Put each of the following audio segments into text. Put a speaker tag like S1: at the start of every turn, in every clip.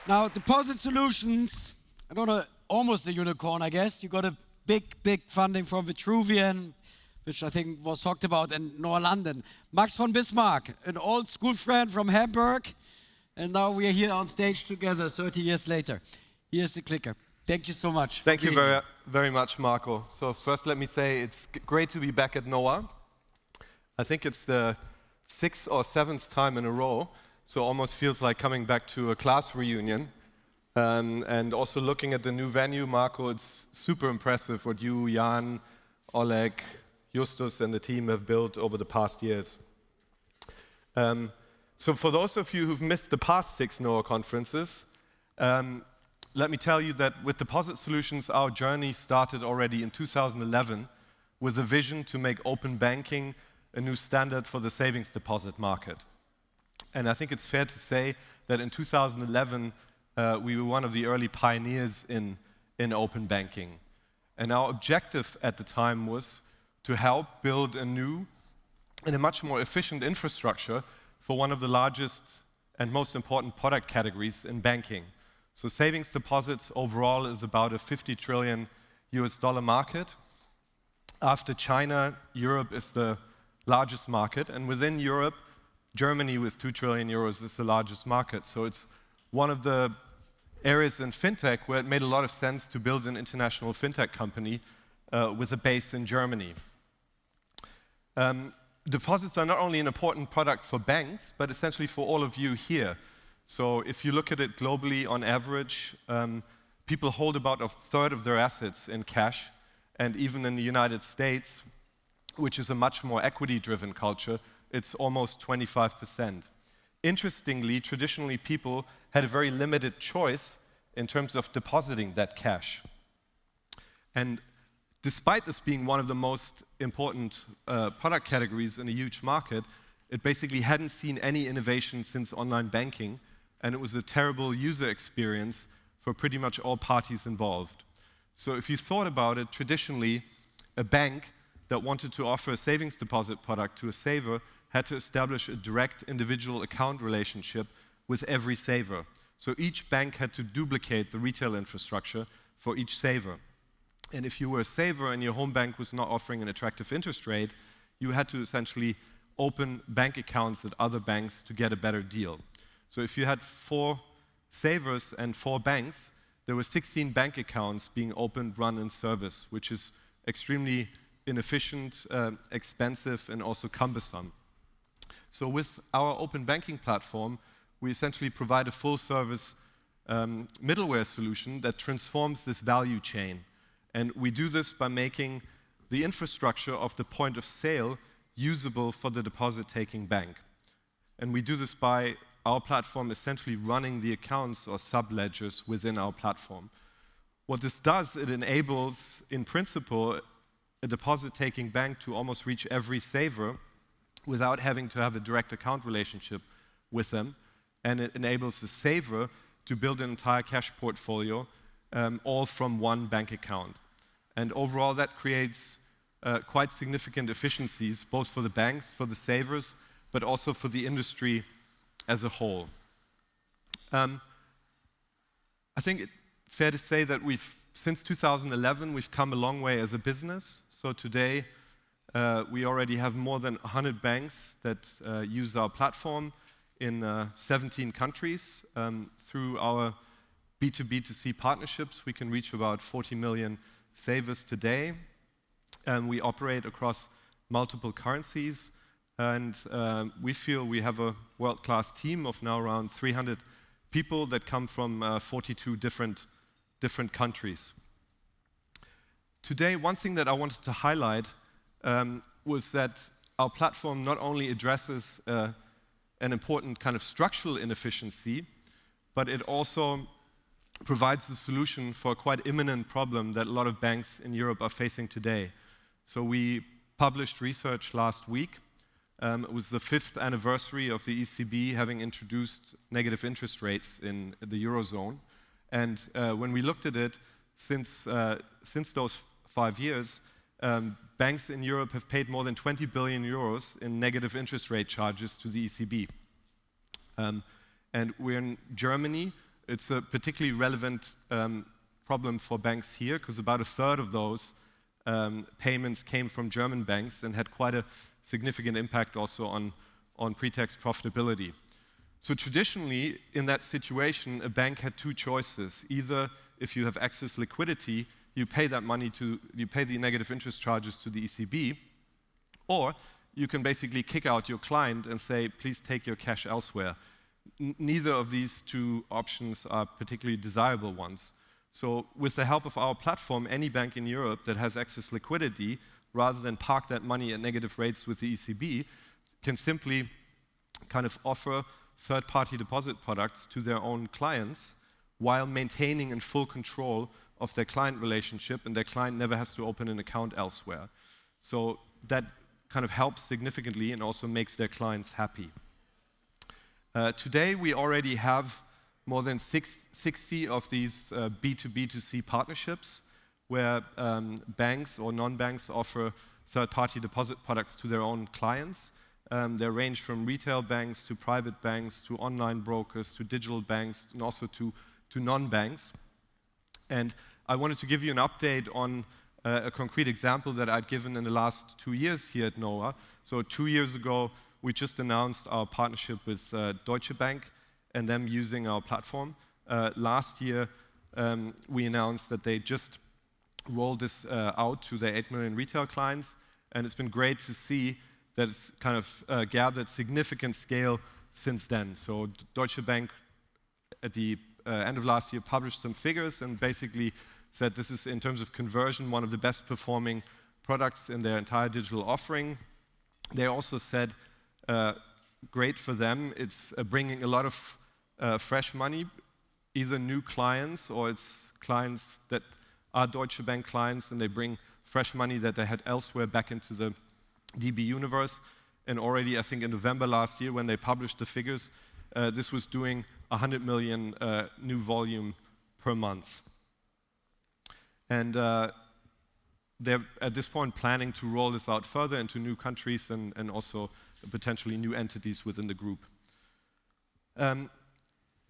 S1: Now, deposit solutions, I don't know, almost a unicorn, I guess. You got a big funding from Vitruvian, which I think was talked about, and NOAH19. Max von Bismarck, an old school friend from Hamburg, and now we are here on stage together 30 years later. Here's the clicker. Thank you so much.
S2: Thank you very much, Marco. So first let me say it's great to be back at NOAH. I think it's the 6th or 7th time in a row, so almost feels like coming back to a class reunion. And also looking at the new venue, Marco, it's super impressive what you, Jan, Oleg, Justus and the team have built over the past years. So for those of you who've missed the past 6 NOAH conferences, let me tell you that with Deposit Solutions, our journey started already in 2011 with a vision to make open banking a new standard for the savings deposit market. And I think it's fair to say that in 2011, we were one of the early pioneers in open banking. And our objective at the time was to help build a new and a much more efficient infrastructure for one of the largest and most important product categories in banking. So savings deposits overall is about a $50 trillion market. After China, Europe is the largest market, and within Europe, Germany with 2 trillion euros is the largest market. So it's one of the areas in FinTech where it made a lot of sense to build an international FinTech company with a base in Germany. Deposits are not only an important product for banks, but essentially for all of you here. So if you look at it globally, on average, people hold about a third of their assets in cash, and even in the United States, which is a much more equity-driven culture, it's almost 25%. Interestingly, traditionally people had a very limited choice in terms of depositing that cash. And despite this being one of the most important product categories in a huge market, it basically hadn't seen any innovation since online banking, and it was a terrible user experience for pretty much all parties involved. So if you thought about it, traditionally, a bank that wanted to offer a savings deposit product to a saver had to establish a direct individual account relationship with every saver. So each bank had to duplicate the retail infrastructure for each saver. And if you were a saver and your home bank was not offering an attractive interest rate, you had to essentially open bank accounts at other banks to get a better deal. So if you had 4 savers and 4 banks, there were 16 bank accounts being opened, run, and serviced, which is extremely inefficient, expensive, and also cumbersome. So with our open banking platform, we essentially provide a full-service middleware solution that transforms this value chain. And we do this by making the infrastructure of the point of sale usable for the deposit-taking bank. And we do this by our platform essentially running the accounts or sub-ledgers within our platform. What this does, it enables, in principle, a deposit-taking bank to almost reach every saver without having to have a direct account relationship with them. And it enables the saver to build an entire cash portfolio, all from one bank account. And overall, that creates quite significant efficiencies, both for the banks, for the savers, but also for the industry as a whole. I think it's fair to say that since 2011, we've come a long way as a business. So today, we already have more than 100 banks that use our platform in 17 countries. Through our B2B2C partnerships, we can reach about 40 million savers today. And we operate across multiple currencies. And we feel we have a world-class team of now around 300 people that come from 42 different countries. Today, one thing that I wanted to highlight was that our platform not only addresses an important kind of structural inefficiency, but it also provides a solution for a quite imminent problem that a lot of banks in Europe are facing today. So we published research last week. It was the 5th anniversary of the ECB having introduced negative interest rates in the Eurozone. And when we looked at it, since those 5 years, banks in Europe have paid more than 20 billion euros in negative interest rate charges to the ECB. And we're in Germany, it's a particularly relevant problem for banks here, because about a third of those payments came from German banks and had quite a significant impact also on pre-tax profitability. So traditionally, in that situation, a bank had two choices. Either if you have excess liquidity, you pay the negative interest charges to the ECB, or you can basically kick out your client and say, please take your cash elsewhere. Neither of these two options are particularly desirable ones. So with the help of our platform, any bank in Europe that has excess liquidity, rather than park that money at negative rates with the ECB, can simply kind of offer third-party deposit products to their own clients while maintaining in full control of their client relationship, and their client never has to open an account elsewhere. So that kind of helps significantly and also makes their clients happy. Today, we already have more than 60 of these B2B2C partnerships where banks or non-banks offer third-party deposit products to their own clients. They range from retail banks to private banks to online brokers to digital banks and also to non-banks. And I wanted to give you an update on a concrete example that I'd given in the last 2 years here at NOAH. So 2 years ago, we just announced our partnership with Deutsche Bank and them using our platform. Last year, we announced that they just rolled this out to their 8 million retail clients, and it's been great to see that it's kind of gathered significant scale since then. So Deutsche Bank, at the end of last year, published some figures and basically said this is, in terms of conversion, one of the best performing products in their entire digital offering. They also said, great for them, it's bringing a lot of fresh money, either new clients or it's clients that are Deutsche Bank clients and they bring fresh money that they had elsewhere back into the DB universe. And already, I think in November last year, when they published the figures, this was doing 100 million new volume per month. And they're at this point planning to roll this out further into new countries and also potentially new entities within the group.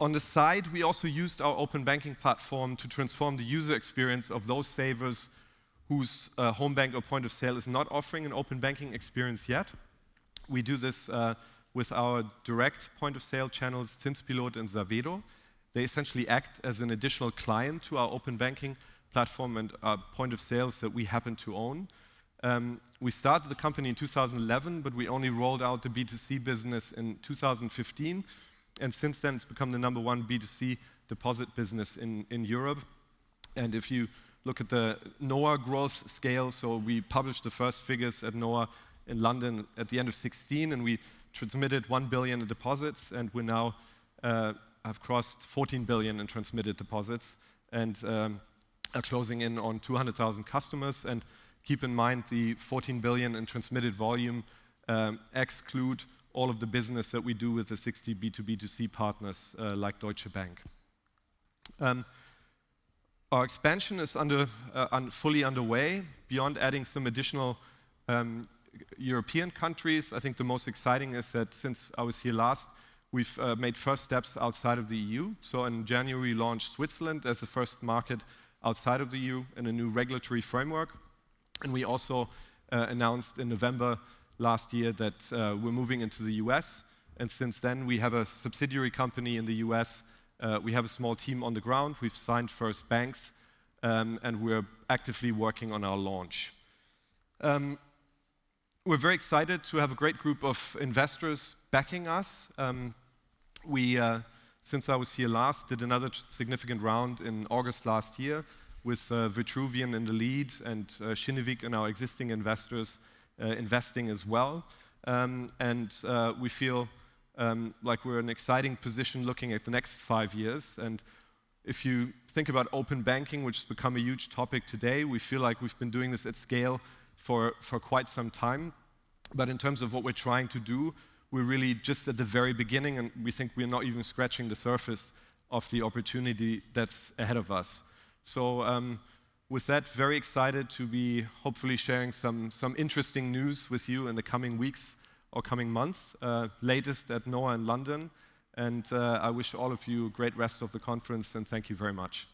S2: On the side, we also used our open banking platform to transform the user experience of those savers whose home bank or point of sale is not offering an open banking experience yet. We do this with our direct point of sale channels, Zinspilot and Savedo. They essentially act as an additional client to our open banking platform and point of sales that we happen to own. We started the company in 2011, but we only rolled out the B2C business in 2015. And since then, it's become the #1 B2C deposit business in Europe. And if you look at the NOAH growth scale, so we published the first figures at NOAH in London at the end of 2016, and we transmitted 1 billion in deposits, and we now have crossed 14 billion in transmitted deposits, and are closing in on 200,000 customers. And keep in mind, the 14 billion in transmitted volume exclude all of the business that we do with the 60 B2B2C partners like Deutsche Bank. Our expansion is fully underway. Beyond adding some additional European countries, I think the most exciting is that since I was here last, we've made first steps outside of the EU. So in January, we launched Switzerland as the first market outside of the EU in a new regulatory framework. And we also announced in November last year that we're moving into the US. And since then, we have a subsidiary company in the US. We have a small team on the ground. We've signed first banks, and we're actively working on our launch. We're very excited to have a great group of investors backing us. Since I was here last, did another significant round in August last year with Vitruvian in the lead and Kinnevik and our existing investors investing as well. We feel like we're in an exciting position looking at the next 5 years. And if you think about open banking, which has become a huge topic today, we feel like we've been doing this at scale for quite some time. But in terms of what we're trying to do, we're really just at the very beginning, and we think we're not even scratching the surface of the opportunity that's ahead of us. So with that, very excited to be hopefully sharing some interesting news with you in the coming weeks or coming months, latest at NOAH in London. And I wish all of you a great rest of the conference, and thank you very much.